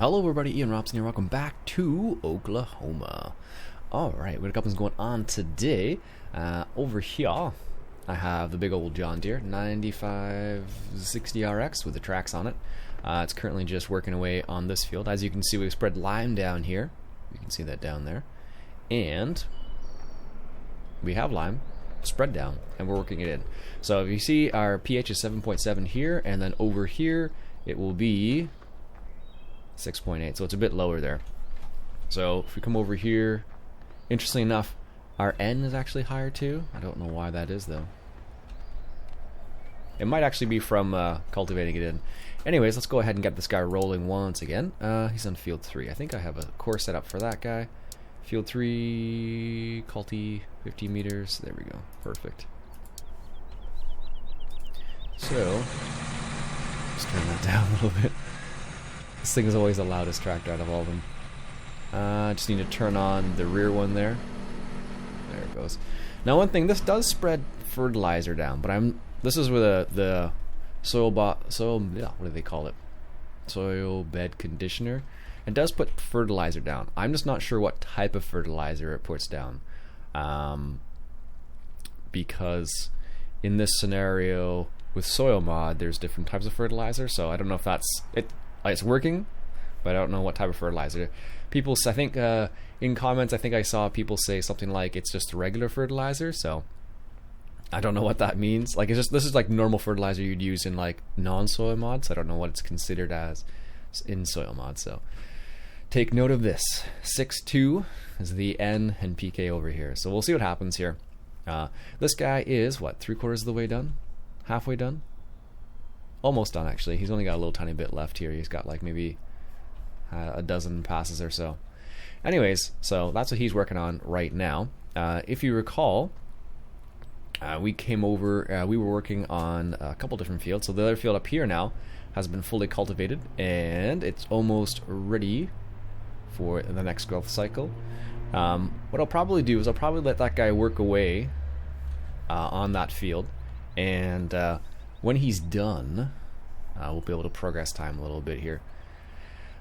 Hello everybody, Iain, Robson here. Welcome back to Oklahoma. Alright, we got a couple things going on today. Over here, I have the big old John Deere 9560RX with the tracks on it. It's currently just working away on this field. As you can see, we've spread lime down here. You can see that down there. And we have lime spread down, and we're working it in. So if you see, our pH is 7.7 here, and then over here, it will be 6.8, so it's a bit lower there. So if we come over here, interestingly enough, our N is actually higher too. I don't know why that is though. It might actually be from cultivating it in. Anyways, let's go ahead and get this guy rolling once again. He's on field 3. I think I have a course set up for that guy. Field 3, culti, 50 meters. There we go. Perfect. So, let's turn that down a little bit. This thing is always the loudest tractor out of all of them. Just need to turn on the rear one there. There it goes. Now one thing, this does spread fertilizer down, but this is with the what do they call it? Soil bed conditioner. It does put fertilizer down. I'm just not sure what type of fertilizer it puts down. Because in this scenario with soil mod, there's different types of fertilizer, so I don't know if that's it. It's working, but I don't know what type of fertilizer. People, I think in comments, I think I saw people say something like it's just regular fertilizer. So I don't know what that means. Like, it's just, this is like normal fertilizer you'd use in like non-soil mods. I don't know what it's considered as in soil mods. So take note of this. 6.2 is the N and PK over here. So we'll see what happens here. This guy is what, 3/4 of the way done, halfway done. Almost done, actually. He's only got a little tiny bit left here. He's got like maybe a dozen passes or so. Anyways, so that's what he's working on right now. If you recall, we came over, we were working on a couple different fields. So the other field up here now has been fully cultivated, and it's almost ready for the next growth cycle. What I'll probably do is I'll probably let that guy work away on that field, and when he's done, we'll be able to progress time a little bit here.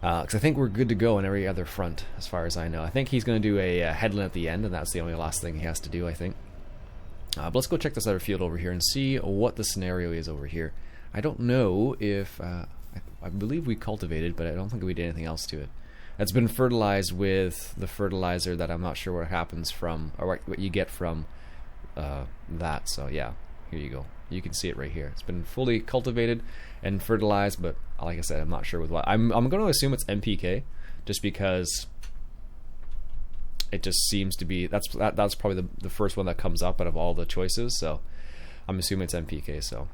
Because I think we're good to go on every other front, as far as I know. I think he's going to do a headland at the end, and that's the only last thing he has to do, I think. But let's go check this other field over here and see what the scenario is over here. I don't know if... I believe we cultivated, but I don't think we did anything else to it. It's been fertilized with the fertilizer that I'm not sure what happens from, or what you get from that. So yeah, here you go. You can see it right here. It's been fully cultivated and fertilized, but like I said, I'm not sure with what. I'm going to assume it's NPK, just because it just seems to be that's probably the first one that comes up out of all the choices. So I'm assuming it's NPK. So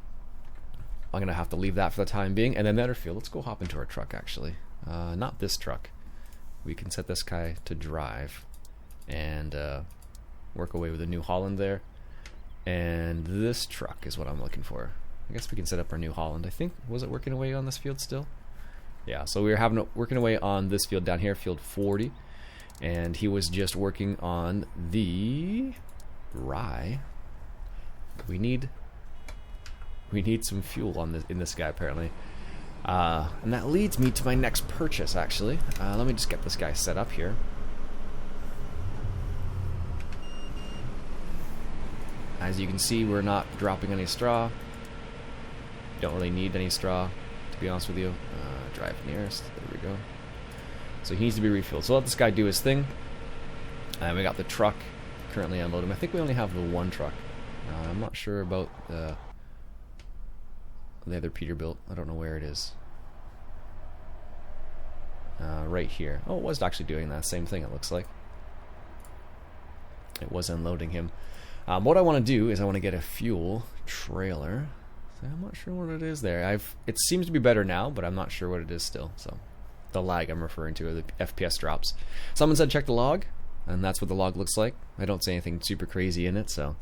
I'm going to have to leave that for the time being. And then the other field, let's go hop into our truck actually. Not this truck. We can set this guy to drive and work away with the New Holland there. And this truck is what I'm looking for. I guess we can set up our New Holland. I think, was it working away on this field still? Yeah, so we were working away on this field down here, field 40. And he was just working on the rye. We need some fuel on in this guy apparently. And that leads me to my next purchase actually. Let me just get this guy set up here. As you can see, we're not dropping any straw. Don't really need any straw, to be honest with you. Drive nearest. There we go. So he needs to be refueled. So let this guy do his thing. And we got the truck currently unloading. I think we only have the one truck. I'm not sure about the other Peterbilt. I don't know where it is. Right here. Oh, it was actually doing that same thing, it looks like. It was unloading him. What I want to do is I want to get a fuel trailer. So I'm not sure what it is there. It seems to be better now, but I'm not sure what it is still. So the lag I'm referring to, or the FPS drops. Someone said check the log, and that's what the log looks like. I don't see anything super crazy in it, so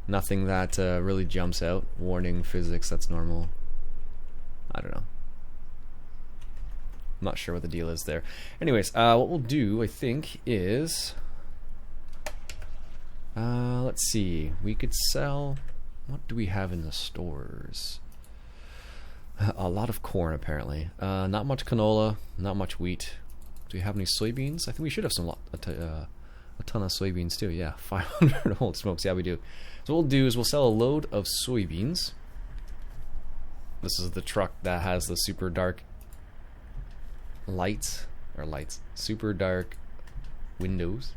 nothing that really jumps out. Warning physics, that's normal. I don't know. I'm not sure what the deal is there. Anyways, what we'll do, I think, is... let's see. We could sell... What do we have in the stores? A lot of corn, apparently. Not much canola, not much wheat. Do we have any soybeans? I think we should have a ton of soybeans too. Yeah, 500 old smokes. Yeah, we do. So what we'll do is we'll sell a load of soybeans. This is the truck that has the super dark super dark windows.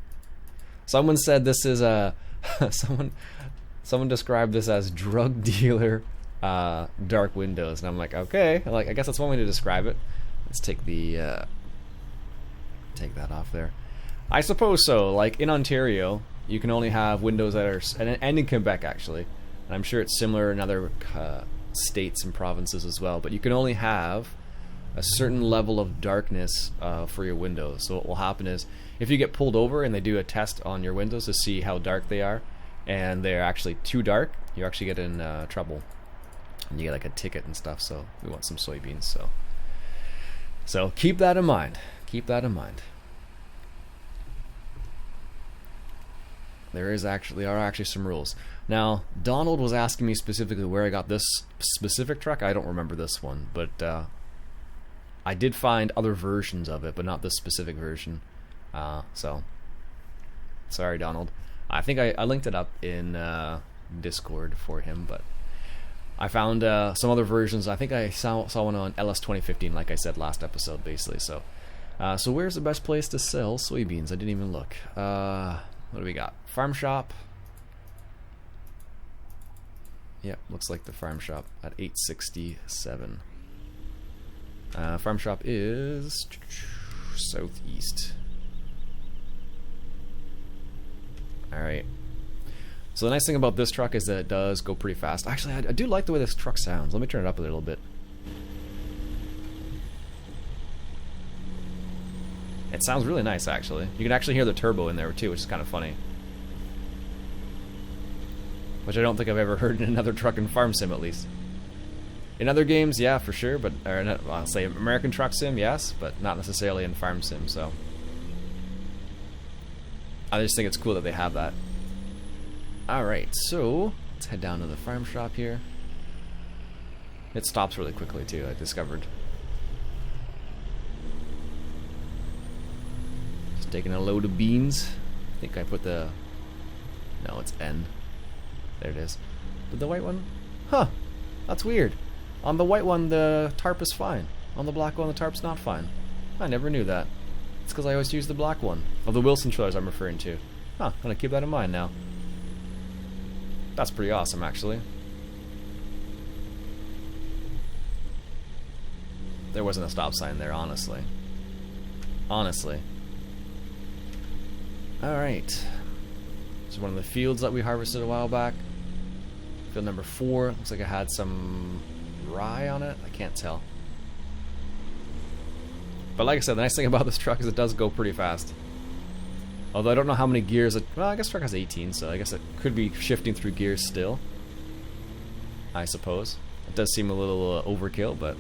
Someone said this is a someone described this as drug dealer dark windows, and I'm like, okay, I guess that's one way to describe it. Let's take the take that off there. I suppose so. Like in Ontario, you can only have windows that are, and in Quebec actually, and I'm sure it's similar in other states and provinces as well. But you can only have a certain level of darkness for your windows. So what will happen is, if you get pulled over and they do a test on your windows to see how dark they are, and they're actually too dark, you actually get in trouble, and you get like a ticket and stuff. So we want some soybeans. So keep that in mind. Keep that in mind. There are actually some rules. Now, Donald was asking me specifically where I got this specific truck. I don't remember this one, but I did find other versions of it, but not this specific version. So, sorry, Donald. I think I linked it up in Discord for him, but I found some other versions. I think I saw one on LS 2015, like I said last episode, basically. So where's the best place to sell soybeans? I didn't even look. What do we got? Farm shop. Yep, looks like the farm shop at 867. Farm shop is southeast. Alright. So the nice thing about this truck is that it does go pretty fast. Actually, I do like the way this truck sounds. Let me turn it up a little bit. It sounds really nice, actually. You can actually hear the turbo in there too, which is kind of funny. Which I don't think I've ever heard in another truck in Farm Sim, at least. In other games, yeah, for sure, but I'll say American Truck Sim, yes, but not necessarily in Farm Sim. So I just think it's cool that they have that. All right, so let's head down to the farm shop here. It stops really quickly too, I discovered. Just taking a load of beans. I think I put the... No, it's N. There it is. Did the white one? Huh, that's weird. On the white one, the tarp is fine. On the black one, the tarp's not fine. I never knew that. It's because I always use the black one. Of the Wilson trailers I'm referring to. Huh, I'm gonna keep that in mind now. That's pretty awesome, actually. There wasn't a stop sign there, honestly. Honestly. Alright. This is one of the fields that we harvested a while back. Field number 4. Looks like it had some rye on it. I can't tell. But like I said, the nice thing about this truck is it does go pretty fast. Although I don't know how many gears it... Well, I guess the truck has 18, so I guess it could be shifting through gears still. I suppose. It does seem a little overkill, but...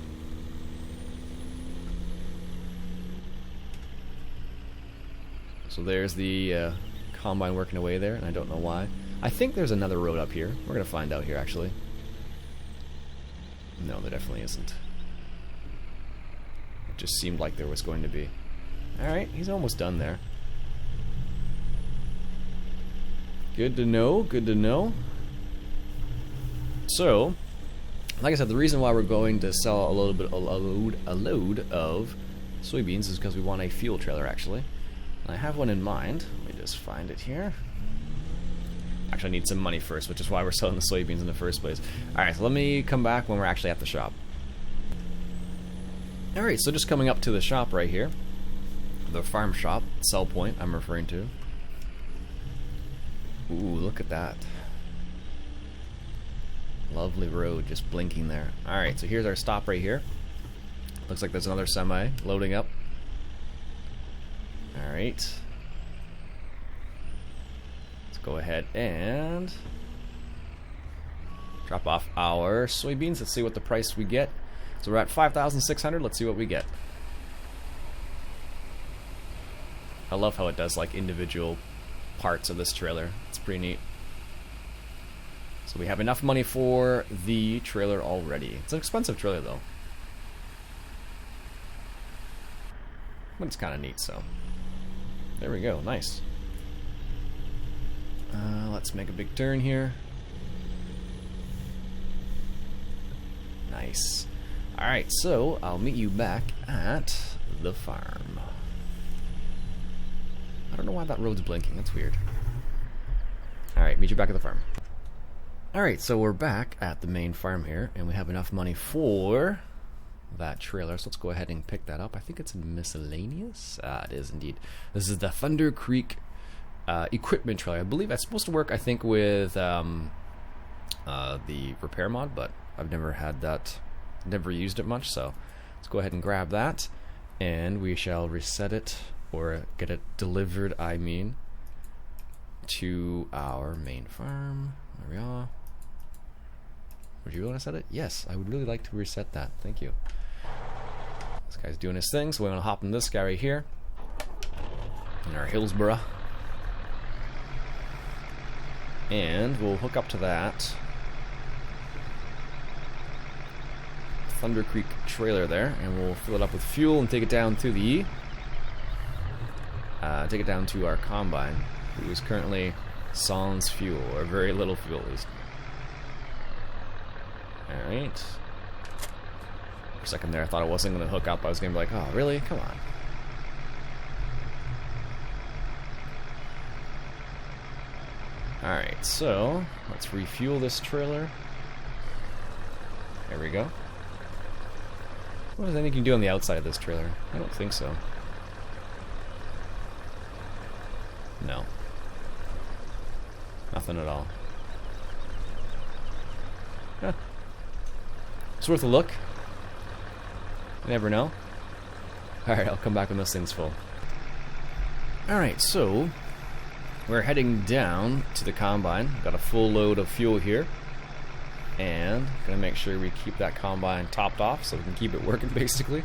So there's the combine working away there, and I don't know why. I think there's another road up here. We're going to find out here, actually. No, there definitely isn't. It just seemed like there was going to be. Alright, he's almost done there. Good to know, good to know. So, like I said, the reason why we're going to sell a load of soybeans is because we want a fuel trailer, actually. And I have one in mind. Let me just find it here. Actually, I need some money first, which is why we're selling the soybeans in the first place. Alright, so let me come back when we're actually at the shop. Alright, so just coming up to the shop right here. The farm shop, sell point I'm referring to. Ooh, look at that. Lovely road just blinking there. Alright, so here's our stop right here. Looks like there's another semi loading up. Alright. Let's go ahead and drop off our soybeans. Let's see what the price we get. So we're at 5,600. Let's see what we get. I love how it does like individual parts of this trailer. It's pretty neat. So we have enough money for the trailer already. It's an expensive trailer though. But it's kind of neat, so. There we go, nice. Let's make a big turn here. Nice. Alright, so I'll meet you back at the farm. I don't know why that road's blinking, that's weird. Alright, meet you back at the farm. Alright, so we're back at the main farm here, and we have enough money for that trailer, so let's go ahead and pick that up. I think it's in miscellaneous. It is indeed. This is the Thunder Creek equipment trailer. I believe that's supposed to work, I think, with the repair mod, but I've never had that, never used it much, so let's go ahead and grab that, and we shall reset it, or get it delivered, I mean, to our main farm. There we are. Would you want to set it? Yes, I would really like to reset that. Thank you. This guy's doing his thing, so we're going to hop in this guy right here. In our Hillsborough. And we'll hook up to that Thunder Creek trailer there, and we'll fill it up with fuel and take it down to the take it down to our combine, who is currently sans fuel, or very little fuel at least. Alright. For a second there I thought it wasn't going to hook up. I was going to be like, oh really? Come on. Alright, so let's refuel this trailer. There we go. What is anything you can do on the outside of this trailer? I don't think so. No. Nothing at all. Huh. It's worth a look. You never know. Alright, I'll come back when this thing's full. Alright, so we're heading down to the combine. Got a full load of fuel here. And gonna make sure we keep that combine topped off so we can keep it working basically.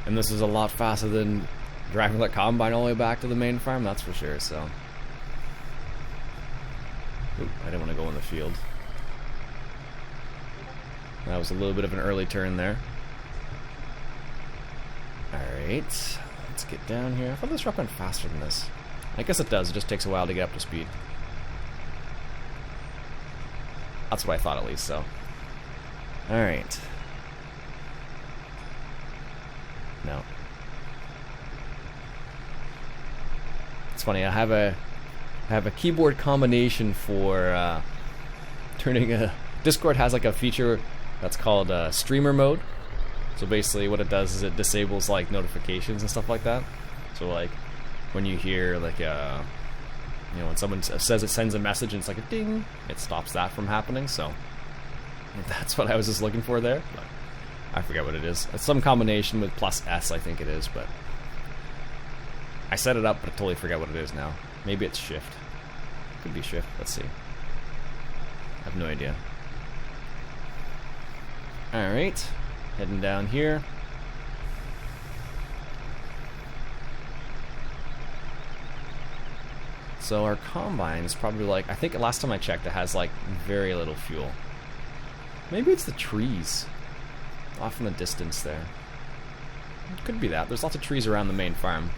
And this is a lot faster than driving that combine all the way back to the main farm, that's for sure, so. Ooh, I didn't want to go in the field. That was a little bit of an early turn there. Alright, let's get down here. I thought this truck went faster than this. I guess it does, it just takes a while to get up to speed. That's what I thought at least, so. Alright. No. It's funny, I have a keyboard combination for turning a... Discord has like a feature that's called streamer mode. So basically what it does is it disables like notifications and stuff like that. So like when you hear like you know, when someone says it sends a message and it's like a ding, it stops that from happening. So that's what I was just looking for there. But I forget what it is. It's some combination with +S, I think it is, but I set it up, but I totally forget what it is now. Maybe it's shift. Could be shift. Let's see. I have no idea. Alright. Heading down here. So our combine is probably like, I think last time I checked it has like very little fuel. Maybe it's the trees off in the distance there. It could be that. There's lots of trees around the main farm.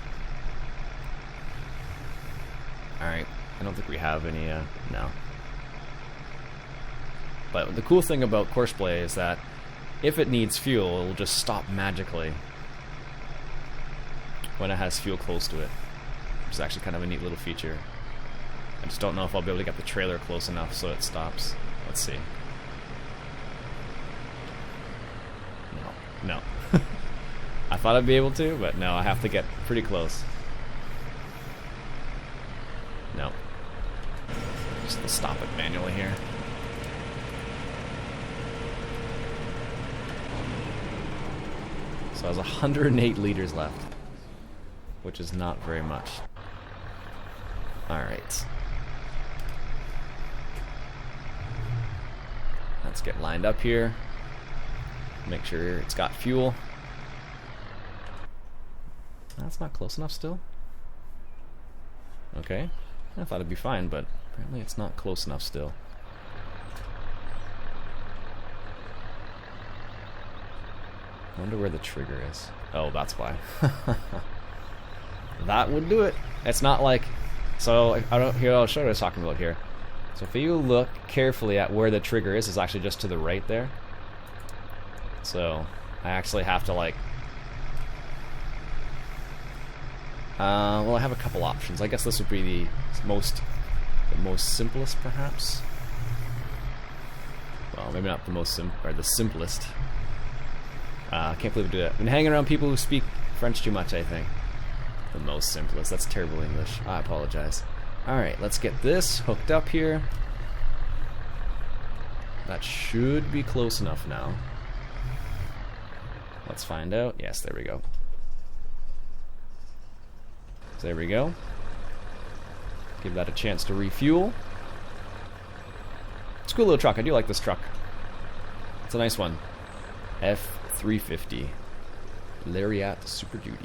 Alright, I don't think we have any, no. But the cool thing about Courseplay is that if it needs fuel, it will just stop magically when it has fuel close to it. Which is actually kind of a neat little feature. I just don't know if I'll be able to get the trailer close enough so it stops. Let's see. No. I thought I'd be able to, but no, I have to get pretty close. No. Just stop it manually here. So I has 108 liters left, which is not very much. Alright. Let's get lined up here. Make sure it's got fuel. That's not close enough still. Okay. I thought it'd be fine, but apparently it's not close enough still. I wonder where the trigger is. Oh, that's why. That would do it. It's not like... So, I'll show you what I was talking about here. So if you look carefully at where the trigger is, it's actually just to the right there. So, I actually have to like... well, I have a couple options. I guess this would be the most simplest, perhaps. Well, maybe not the most or the simplest. I can't believe I do that. I've been hanging around people who speak French too much, I think. The most simplest. That's terrible English. I apologize. Alright, let's get this hooked up here. That should be close enough now. Let's find out. Yes, there we go. So there we go. Give that a chance to refuel. It's a cool little truck. I do like this truck. It's a nice one. F350 Lariat Super Duty.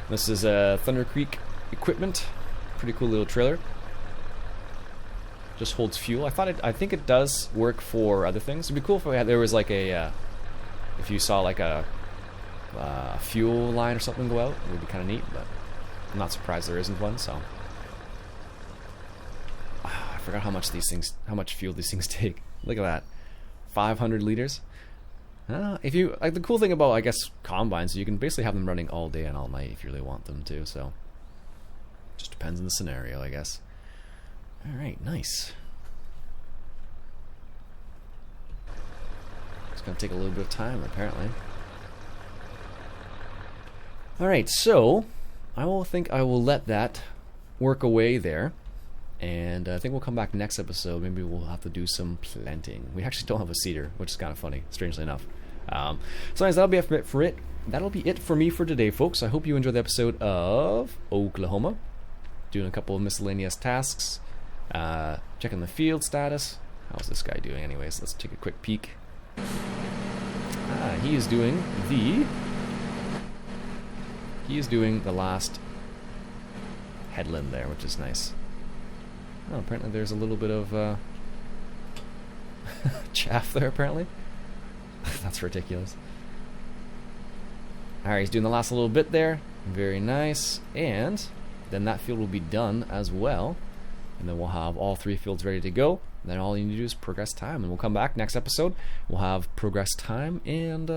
This is a Thunder Creek equipment. Pretty cool little trailer. Just holds fuel. I think it does work for other things. It'd be cool if there was like a if you saw like a fuel line or something go out. It would be kind of neat, but I'm not surprised there isn't one. So I forgot how much fuel these things take. Look at that, 500 liters. If you like, the cool thing about, I guess, combines, you can basically have them running all day and all night if you really want them to. So just depends on the scenario, I guess. All right, nice. It's gonna take a little bit of time, apparently. All right, so I will let that work away there, and I think we'll come back next episode. Maybe we'll have to do some planting. We actually don't have a seeder, which is kind of funny, strangely enough. So anyways, that'll be it for it. That'll be it for me for today, folks. I hope you enjoyed the episode of Oklahoma. Doing a couple of miscellaneous tasks. Checking the field status. How's this guy doing anyways? Let's take a quick peek. He is doing the last headland there, which is nice. Oh, apparently there's a little bit of chaff there, apparently. That's ridiculous. Alright, he's doing the last little bit there. Very nice. And then that field will be done as well. And then we'll have all 3 fields ready to go. Then all you need to do is progress time. And we'll come back next episode. We'll have progress time and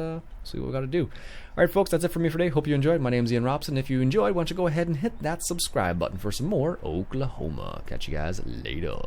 see what we got to do. Alright, folks, that's it for me for today. Hope you enjoyed. My name's Iain Robson. If you enjoyed, why don't you go ahead and hit that subscribe button for some more Oklahoma. Catch you guys later.